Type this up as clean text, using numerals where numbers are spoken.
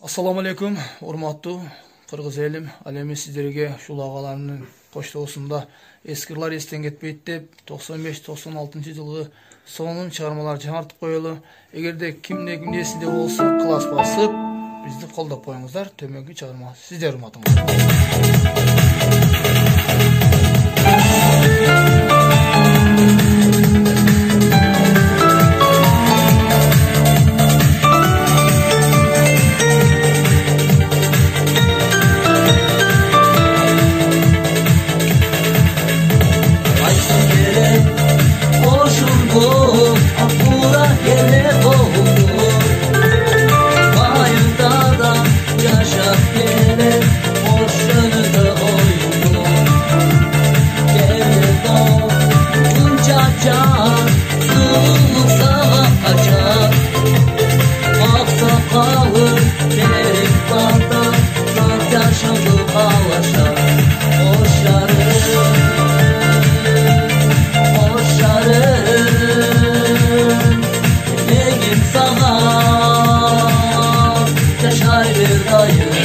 Assalamu alaikum, urmatlı Kırgız elim. Alemi sizlerge şul ağalarının koştuğusunda eskirler esten ketpeydi dep 95-96 жылғы sonun çağırmalar жаңартып koyalı. Egerde kimde esinde olsa klas basıp bizni qoldap koyuңuzдар. Төменгі çağırma sizler urmatыңızдар. Sana yaşar bir dayı.